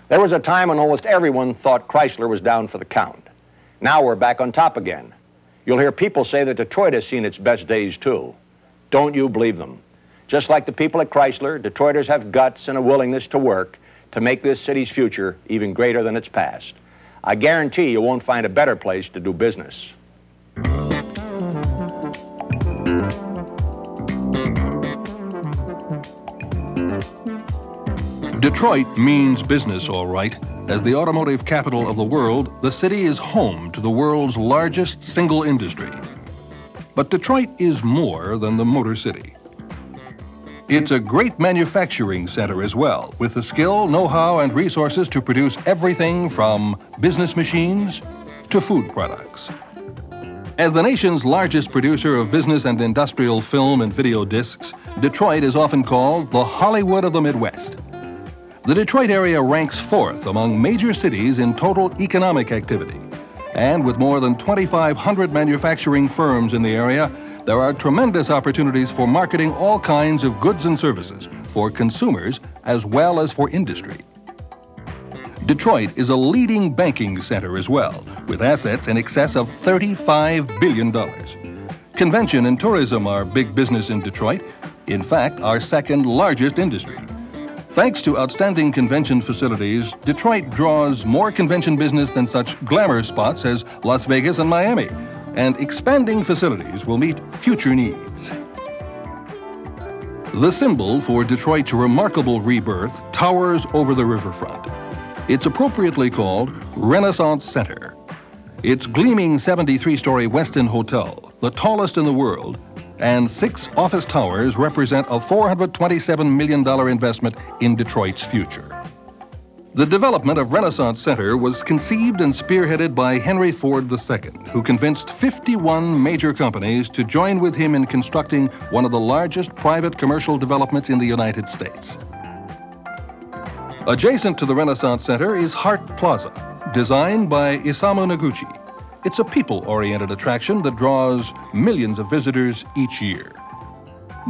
There was a time when almost everyone thought Chrysler was down for the count. Now we're back on top again. You'll hear people say that Detroit has seen its best days too. Don't you believe them? Just like the people at Chrysler, Detroiters have guts and a willingness to work to make this city's future even greater than its past. I guarantee you won't find a better place to do business. Detroit means business, all right. As the automotive capital of the world, the city is home to the world's largest single industry. But Detroit is more than the Motor City. It's a great manufacturing center as well, with the skill, know-how, and resources to produce everything from business machines to food products. As the nation's largest producer of business and industrial film and video discs, Detroit is often called the Hollywood of the Midwest. The Detroit area ranks fourth among major cities in total economic activity. And with more than 2,500 manufacturing firms in the area, there are tremendous opportunities for marketing all kinds of goods and services for consumers as well as for industry. Detroit is a leading banking center as well, with assets in excess of $35 billion. Convention and tourism are big business in Detroit, in fact, our second largest industry. Thanks to outstanding convention facilities, Detroit draws more convention business than such glamour spots as Las Vegas and Miami, and expanding facilities will meet future needs. The symbol for Detroit's remarkable rebirth towers over the riverfront. It's appropriately called Renaissance Center. Its gleaming 73-story Westin Hotel, the tallest in the world, and 6 office towers represent a $427 million investment in Detroit's future. The development of Renaissance Center was conceived and spearheaded by Henry Ford II, who convinced 51 major companies to join with him in constructing one of the largest private commercial developments in the United States. Adjacent to the Renaissance Center is Hart Plaza, designed by Isamu Noguchi. It's a people-oriented attraction that draws millions of visitors each year.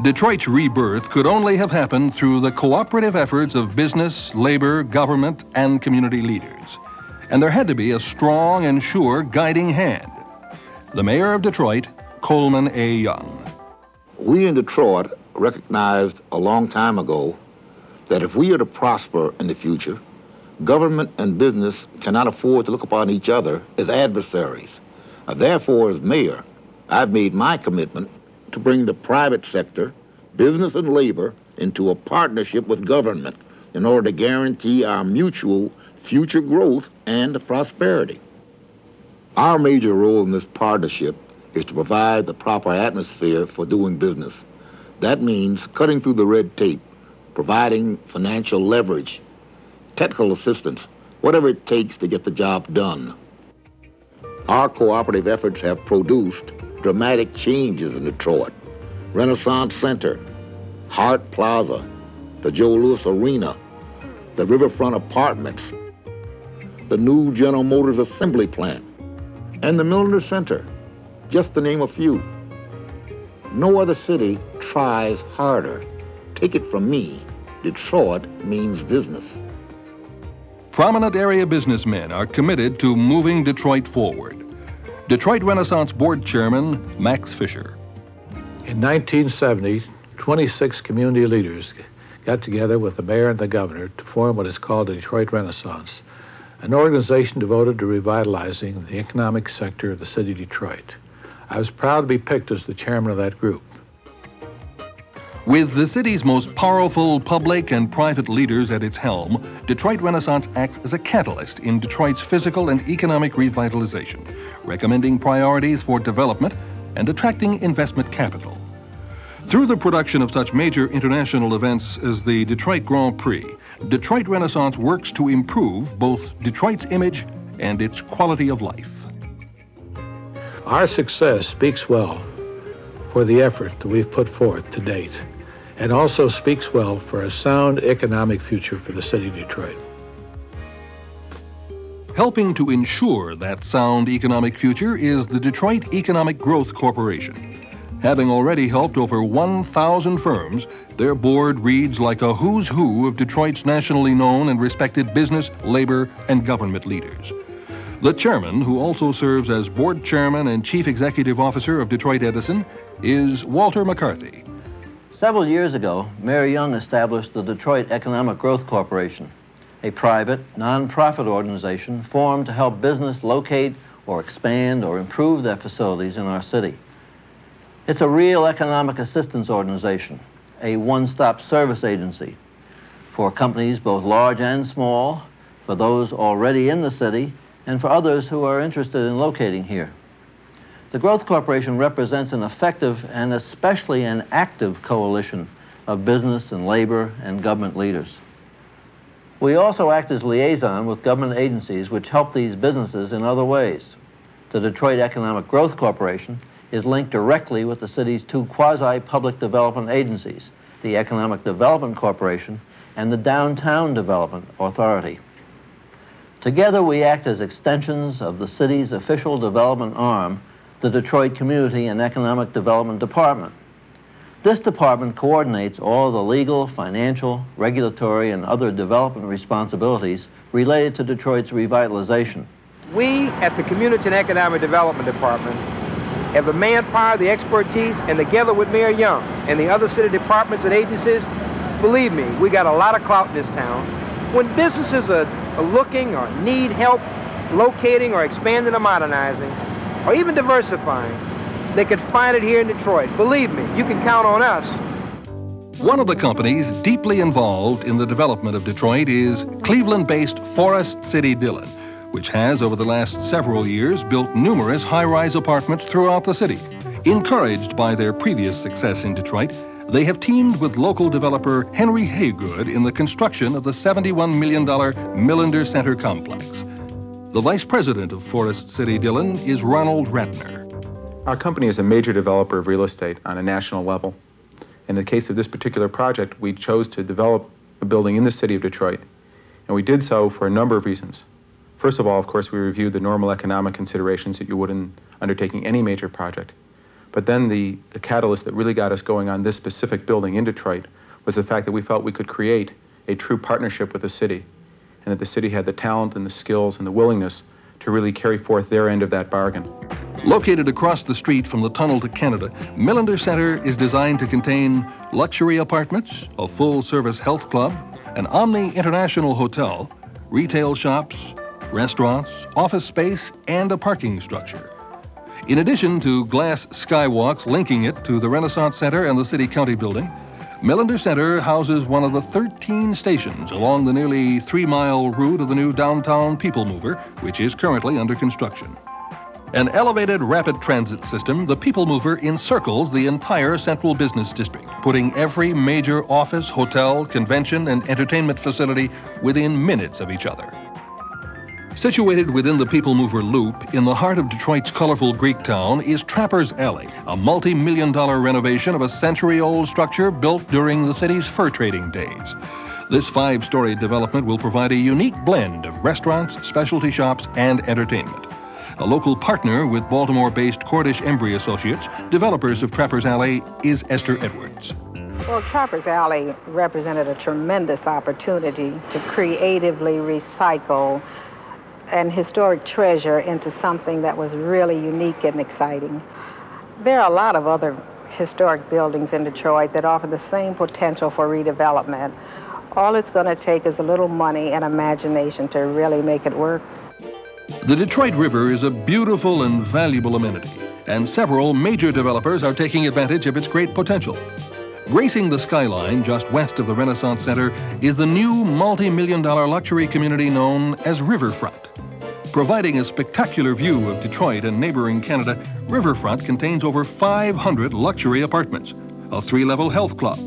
Detroit's rebirth could only have happened through the cooperative efforts of business, labor, government, and community leaders. And there had to be a strong and sure guiding hand. The mayor of Detroit, Coleman A. Young. We in Detroit recognized a long time ago that if we are to prosper in the future, government and business cannot afford to look upon each other as adversaries. Therefore, as mayor, I've made my commitment to bring the private sector, business and labor, into a partnership with government in order to guarantee our mutual future growth and prosperity. Our major role in this partnership is to provide the proper atmosphere for doing business. That means cutting through the red tape, providing financial leverage, technical assistance, whatever it takes to get the job done. Our cooperative efforts have produced dramatic changes in Detroit. Renaissance Center, Hart Plaza, the Joe Louis Arena, the Riverfront Apartments, the new General Motors assembly plant, and the Millender Center, just to name a few. No other city tries harder. Take it from me, Detroit means business. Prominent area businessmen are committed to moving Detroit forward. Detroit Renaissance Board Chairman Max Fisher. In 1970, 26 community leaders got together with the mayor and the governor to form what is called the Detroit Renaissance, an organization devoted to revitalizing the economic sector of the city of Detroit. I was proud to be picked as the chairman of that group. With the city's most powerful public and private leaders at its helm, Detroit Renaissance acts as a catalyst in Detroit's physical and economic revitalization, recommending priorities for development and attracting investment capital. Through the production of such major international events as the Detroit Grand Prix, Detroit Renaissance works to improve both Detroit's image and its quality of life. Our success speaks well for the effort that we've put forth to date, and also speaks well for a sound economic future for the city of Detroit. Helping to ensure that sound economic future is the Detroit Economic Growth Corporation. Having already helped over 1,000 firms, their board reads like a who's who of Detroit's nationally known and respected business, labor, and government leaders. The chairman, who also serves as board chairman and chief executive officer of Detroit Edison, is Walter McCarthy. Several years ago, Mayor Young established the Detroit Economic Growth Corporation, a private, non-profit organization formed to help business locate or expand or improve their facilities in our city. It's a real economic assistance organization, a one-stop service agency for companies both large and small, for those already in the city, and for others who are interested in locating here. The Growth Corporation represents an effective and especially an active coalition of business and labor and government leaders. We also act as liaison with government agencies which help these businesses in other ways. The Detroit Economic Growth Corporation is linked directly with the city's two quasi-public development agencies, the Economic Development Corporation and the Downtown Development Authority. Together we act as extensions of the city's official development arm, the Detroit Community and Economic Development Department. This department coordinates all the legal, financial, regulatory, and other development responsibilities related to Detroit's revitalization. We at the Community and Economic Development Department have the manpower, the expertise, and together with Mayor Young and the other city departments and agencies, believe me, we got a lot of clout in this town. When businesses are looking or need help locating or expanding or modernizing, or even diversifying, they could find it here in Detroit. Believe me, you can count on us. One of the companies deeply involved in the development of Detroit is Cleveland-based Forest City Dillon, which has, over the last several years, built numerous high-rise apartments throughout the city. Encouraged by their previous success in Detroit, they have teamed with local developer Henry Haygood in the construction of the $71 million Millender Center complex. The vice president of Forest City Dillon is Ronald Ratner. Our company is a major developer of real estate on a national level. In the case of this particular project, we chose to develop a building in the city of Detroit, and we did so for a number of reasons. First of all, of course, we reviewed the normal economic considerations that you would in undertaking any major project. But then the catalyst that really got us going on this specific building in Detroit was the fact that we felt we could create a true partnership with the city, and that the city had the talent and the skills and the willingness to really carry forth their end of that bargain. Located across the street from the tunnel to Canada, Millender Center is designed to contain luxury apartments, a full-service health club, an Omni International hotel, retail shops, restaurants, office space, and a parking structure. In addition to glass skywalks linking it to the Renaissance Center and the City-County building, Millender Center houses one of the 13 stations along the nearly 3-mile route of the new downtown People Mover, which is currently under construction. An elevated rapid transit system, the People Mover encircles the entire central business district, putting every major office, hotel, convention, and entertainment facility within minutes of each other. Situated within the People Mover Loop, in the heart of Detroit's colorful Greek town, is Trapper's Alley, a multi-million-dollar renovation of a century-old structure built during the city's fur trading days. This 5-story development will provide a unique blend of restaurants, specialty shops, and entertainment. A local partner with Baltimore-based Cordish Embry and Associates, developers of Trapper's Alley, is Esther Edwards. Well, Trapper's Alley represented a tremendous opportunity to creatively recycle an historic treasure into something that was really unique and exciting. There are a lot of other historic buildings in Detroit that offer the same potential for redevelopment. All it's going to take is a little money and imagination to really make it work. The Detroit River is a beautiful and valuable amenity, and several major developers are taking advantage of its great potential. Gracing the skyline just west of the Renaissance Center is the new multi-million-dollar luxury community known as Riverfront. Providing a spectacular view of Detroit and neighboring Canada, Riverfront contains over 500 luxury apartments, a 3-level health club,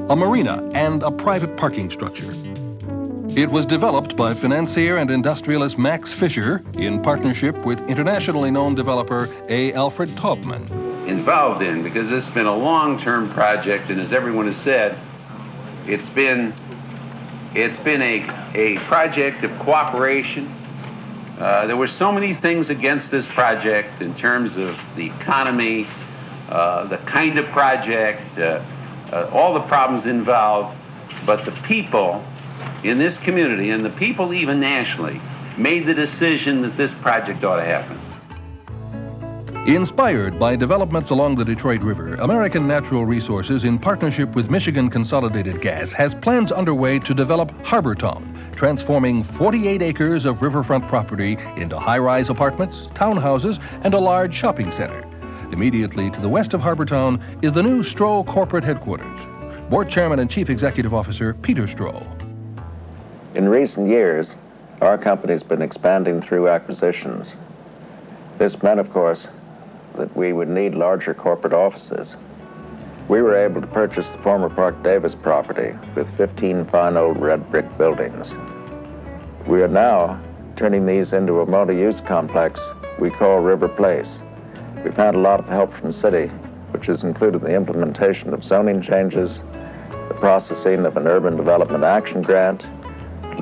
a marina, and a private parking structure. It was developed by financier and industrialist Max Fisher in partnership with internationally known developer A. Alfred Taubman. Involved in, because it's been a long-term project, and as everyone has said, it's been a project of cooperation. There were so many things against this project in terms of the economy, the kind of project, all the problems involved, but the people in this community, and the people even nationally, made the decision that this project ought to happen. Inspired by developments along the Detroit River, American Natural Resources, in partnership with Michigan Consolidated Gas, has plans underway to develop Harbortown, transforming 48 acres of riverfront property into high-rise apartments, townhouses, and a large shopping center. Immediately to the west of Harbortown is the new Stroh corporate headquarters. Board Chairman and Chief Executive Officer Peter Stroh. In recent years, our company's been expanding through acquisitions. This meant, of course, that we would need larger corporate offices. We were able to purchase the former Park Davis property with 15 fine old red brick buildings. We are now turning these into a multi-use complex we call River Place. We've had a lot of help from the city, which has included the implementation of zoning changes, the processing of an urban development action grant,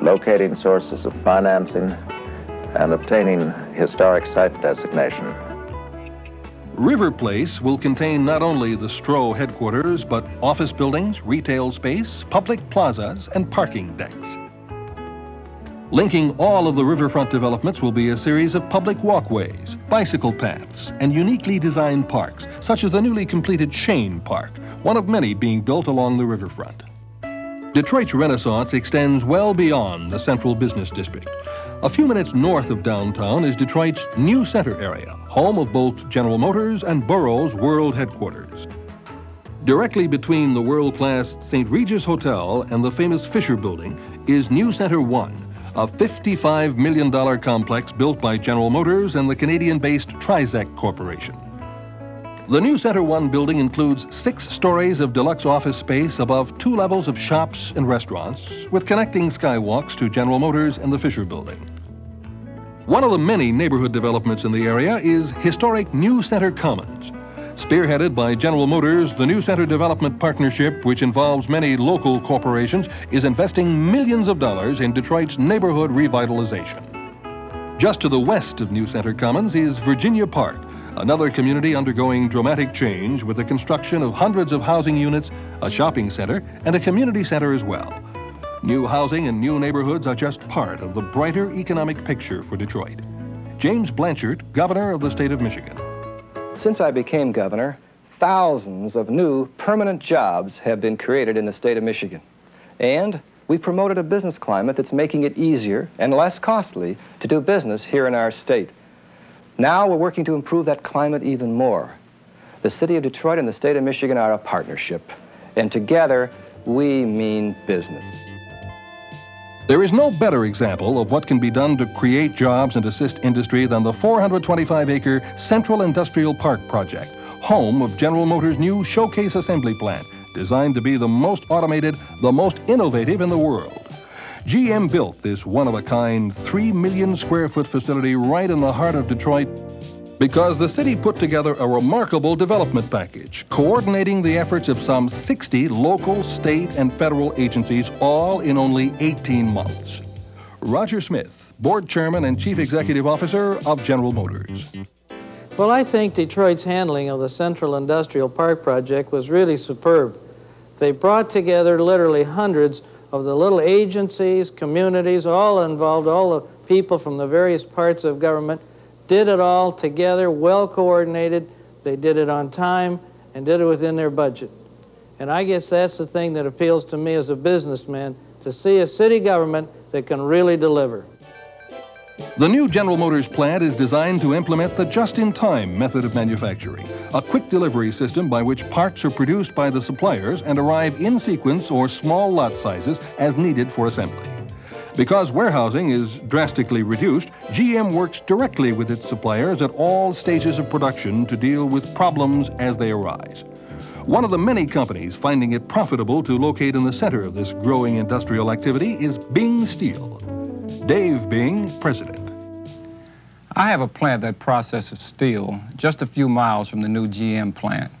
locating sources of financing, and obtaining historic site designation. River Place will contain not only the Stroh headquarters, but office buildings, retail space, public plazas, and parking decks. Linking all of the riverfront developments will be a series of public walkways, bicycle paths, and uniquely designed parks, such as the newly completed Shane Park, one of many being built along the riverfront. Detroit's renaissance extends well beyond the central business district. A few minutes north of downtown is Detroit's New Center area, home of both General Motors and Burroughs World Headquarters. Directly between the world-class St. Regis Hotel and the famous Fisher Building is New Center 1, a $55 million complex built by General Motors and the Canadian-based Trizec Corporation. The New Center 1 building includes 6 stories of deluxe office space above 2 levels of shops and restaurants, with connecting skywalks to General Motors and the Fisher Building. One of the many neighborhood developments in the area is historic New Center Commons. Spearheaded by General Motors, the New Center Development Partnership, which involves many local corporations, is investing millions of dollars in Detroit's neighborhood revitalization. Just to the west of New Center Commons is Virginia Park, another community undergoing dramatic change with the construction of hundreds of housing units, a shopping center, and a community center as well. New housing and new neighborhoods are just part of the brighter economic picture for Detroit. James Blanchard, governor of the state of Michigan. Since I became governor, thousands of new permanent jobs have been created in the state of Michigan. And we promoted a business climate that's making it easier and less costly to do business here in our state. Now we're working to improve that climate even more. The city of Detroit and the state of Michigan are a partnership, and together we mean business. There is no better example of what can be done to create jobs and assist industry than the 425-acre Central Industrial Park project, home of General Motors' new showcase assembly plant, designed to be the most automated, the most innovative in the world. GM built this one-of-a-kind 3 million square foot facility right in the heart of Detroit because the city put together a remarkable development package, coordinating the efforts of some 60 local, state, and federal agencies, all in only 18 months. Roger Smith, Board Chairman and Chief Executive Officer of General Motors. Well, I think Detroit's handling of the Central Industrial Park project was really superb. They brought together literally hundreds of the little agencies, communities, all involved, all the people from the various parts of government, did it all together, well coordinated. They did it on time and did it within their budget. And I guess that's the thing that appeals to me as a businessman, to see a city government that can really deliver. The new General Motors plant is designed to implement the just-in-time method of manufacturing, a quick delivery system by which parts are produced by the suppliers and arrive in sequence or small lot sizes as needed for assembly. Because warehousing is drastically reduced, GM works directly with its suppliers at all stages of production to deal with problems as they arise. One of the many companies finding it profitable to locate in the center of this growing industrial activity is Bing Steel. Dave Bing, president. I have a plant that processes steel just a few miles from the new GM plant.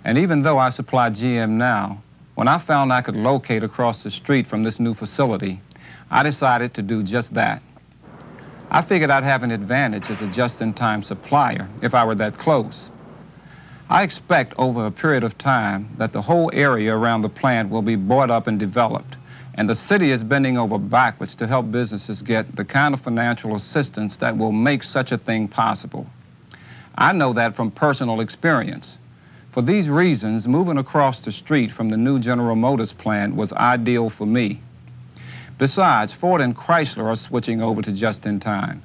And even though I supply GM now, when I found I could locate across the street from this new facility, I decided to do just that. I figured I'd have an advantage as a just-in-time supplier if I were that close. I expect over a period of time that the whole area around the plant will be bought up and developed, and the city is bending over backwards to help businesses get the kind of financial assistance that will make such a thing possible. I know that from personal experience. For these reasons, moving across the street from the new General Motors plant was ideal for me. Besides, Ford and Chrysler are switching over to just-in-time.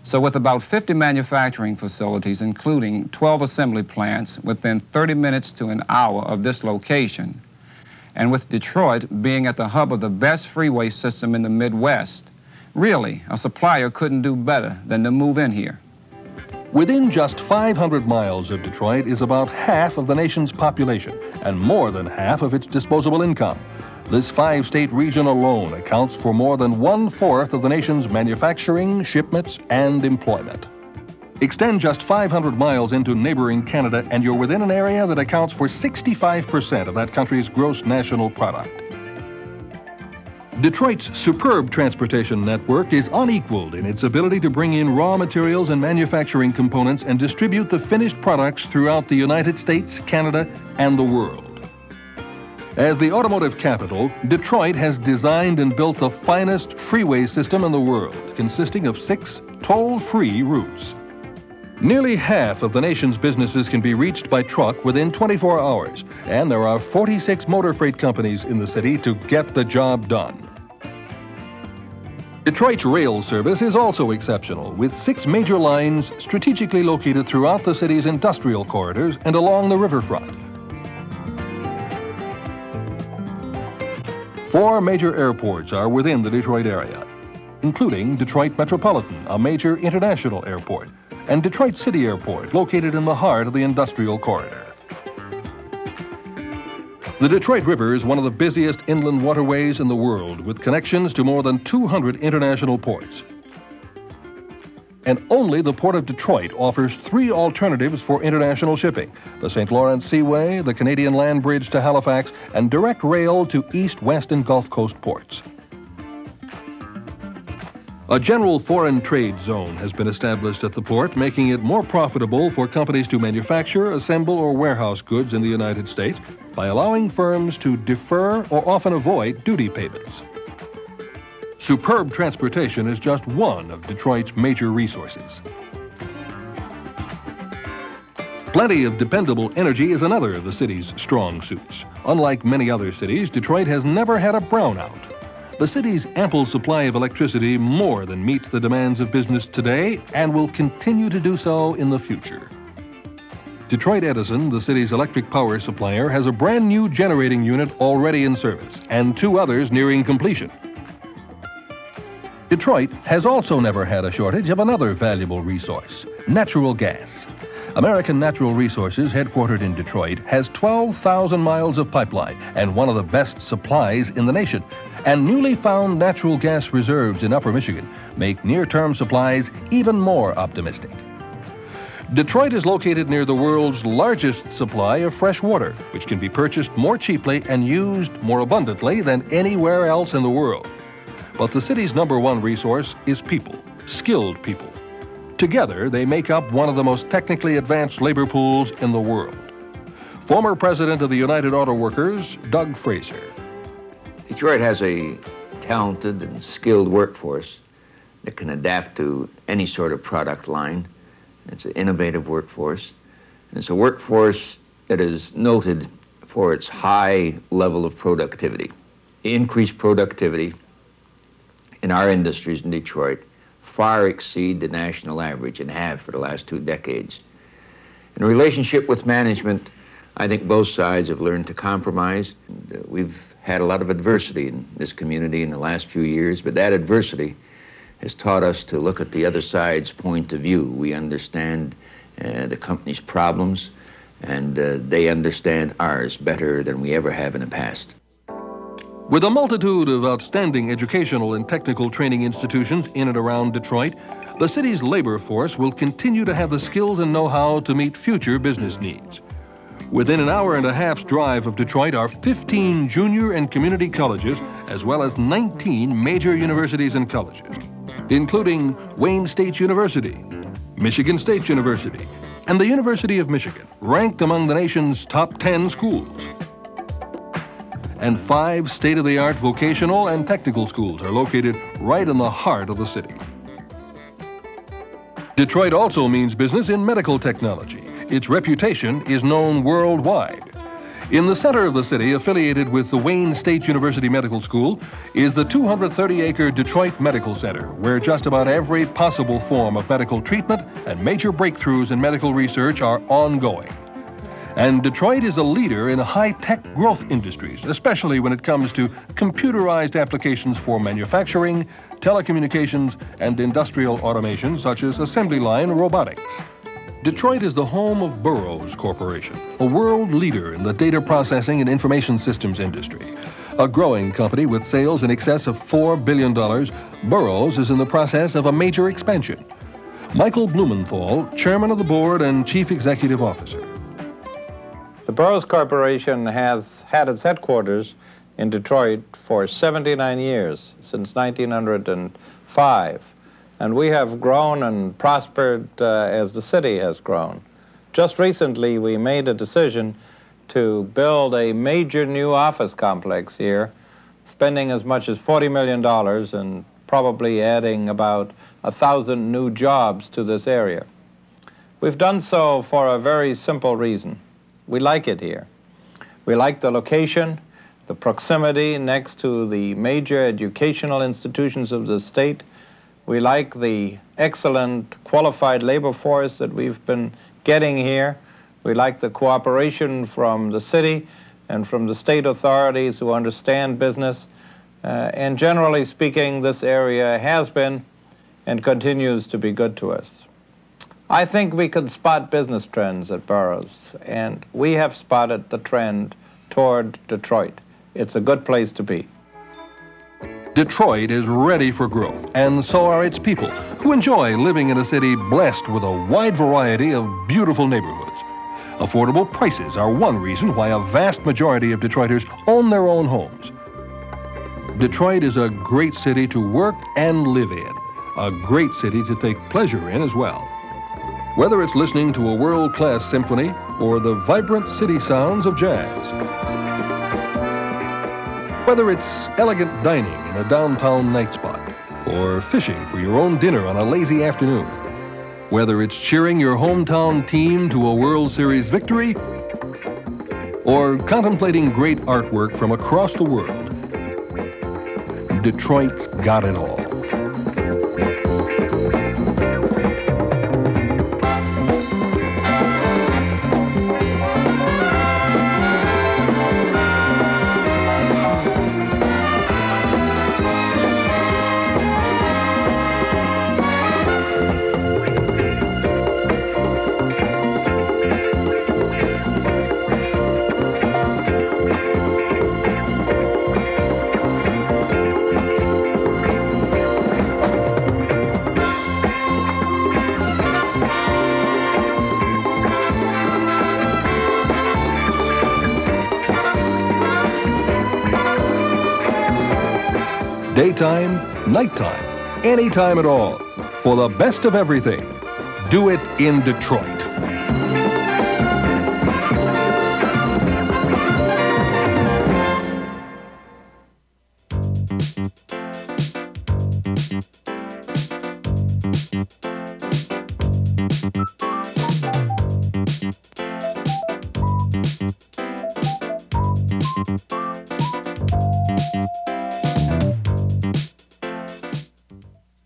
So with about 50 manufacturing facilities, including 12 assembly plants within 30 minutes to an hour of this location, and with Detroit being at the hub of the best freeway system in the Midwest, really, a supplier couldn't do better than to move in here. Within just 500 miles of Detroit is about half of the nation's population and more than half of its disposable income. This 5-state region alone accounts for more than 1/4 of the nation's manufacturing, shipments, and employment. Extend just 500 miles into neighboring Canada and you're within an area that accounts for 65% of that country's gross national product. Detroit's superb transportation network is unequaled in its ability to bring in raw materials and manufacturing components and distribute the finished products throughout the United States, Canada, and the world. As the automotive capital, Detroit has designed and built the finest freeway system in the world, consisting of 6 toll-free routes. Nearly half of the nation's businesses can be reached by truck within 24 hours, and there are 46 motor freight companies in the city to get the job done. Detroit's rail service is also exceptional, with 6 major lines strategically located throughout the city's industrial corridors and along the riverfront. 4 major airports are within the Detroit area, including Detroit Metropolitan, a major international airport, and Detroit City Airport, located in the heart of the industrial corridor. The Detroit River is one of the busiest inland waterways in the world, with connections to more than 200 international ports. And only the Port of Detroit offers 3 alternatives for international shipping: the St. Lawrence Seaway, the Canadian Land Bridge to Halifax, and direct rail to East, West, and Gulf Coast ports. A general foreign trade zone has been established at the port, making it more profitable for companies to manufacture, assemble, or warehouse goods in the United States by allowing firms to defer or often avoid duty payments. Superb transportation is just one of Detroit's major resources. Plenty of dependable energy is another of the city's strong suits. Unlike many other cities, Detroit has never had a brownout. The city's ample supply of electricity more than meets the demands of business today and will continue to do so in the future. Detroit Edison, the city's electric power supplier, has a brand new generating unit already in service and 2 others nearing completion. Detroit has also never had a shortage of another valuable resource: natural gas. American Natural Resources, headquartered in Detroit, has 12,000 miles of pipeline and one of the best supplies in the nation. And newly found natural gas reserves in Upper Michigan make near-term supplies even more optimistic. Detroit is located near the world's largest supply of fresh water, which can be purchased more cheaply and used more abundantly than anywhere else in the world. But the city's #1 resource is people, skilled people. Together, they make up one of the most technically advanced labor pools in the world. Former president of the United Auto Workers, Doug Fraser. Detroit has a talented and skilled workforce that can adapt to any sort of product line. It's an innovative workforce. And it's a workforce that is noted for its high level of productivity. Increased productivity in our industries in Detroit far exceed the national average and have for the last 2 decades. In relationship with management, I think both sides have learned to compromise. We've had a lot of adversity in this community in the last few years, but that adversity has taught us to look at the other side's point of view. We understand the company's problems, and they understand ours better than we ever have in the past. With a multitude of outstanding educational and technical training institutions in and around Detroit, the city's labor force will continue to have the skills and know-how to meet future business needs. Within an hour and a half's drive of Detroit are 15 junior and community colleges, as well as 19 major universities and colleges, including Wayne State University, Michigan State University, and the University of Michigan, ranked among the nation's top 10 schools. And 5 state-of-the-art vocational and technical schools are located right in the heart of the city. Detroit also means business in medical technology. Its reputation is known worldwide. In the center of the city, affiliated with the Wayne State University Medical School, is the 230-acre Detroit Medical Center, where just about every possible form of medical treatment and major breakthroughs in medical research are ongoing. And Detroit is a leader in high-tech growth industries, especially when it comes to computerized applications for manufacturing, telecommunications, and industrial automation, such as assembly line robotics. Detroit is the home of Burroughs Corporation, a world leader in the data processing and information systems industry. A growing company with sales in excess of $4 billion, Burroughs is in the process of a major expansion. Michael Blumenthal, chairman of the board and chief executive officer. The Burroughs Corporation has had its headquarters in Detroit for 79 years, since 1905. And we have grown and prospered as the city has grown. Just recently, we made a decision to build a major new office complex here, spending as much as $40 million and probably adding about 1,000 new jobs to this area. We've done so for a very simple reason. We like it here. We like the location, the proximity next to the major educational institutions of the state. We like the excellent qualified labor force that we've been getting here. We like the cooperation from the city and from the state authorities who understand business. And generally speaking, this area has been and continues to be good to us. I think we can spot business trends at Burroughs, and we have spotted the trend toward Detroit. It's a good place to be. Detroit is ready for growth, and so are its people, who enjoy living in a city blessed with a wide variety of beautiful neighborhoods. Affordable prices are one reason why a vast majority of Detroiters own their own homes. Detroit is a great city to work and live in, a great city to take pleasure in as well. Whether it's listening to a world-class symphony or the vibrant city sounds of jazz. Whether it's elegant dining in a downtown night spot, or fishing for your own dinner on a lazy afternoon. Whether it's cheering your hometown team to a World Series victory, or contemplating great artwork from across the world, Detroit's got it all. Daytime, nighttime, anytime at all. For the best of everything, do it in Detroit.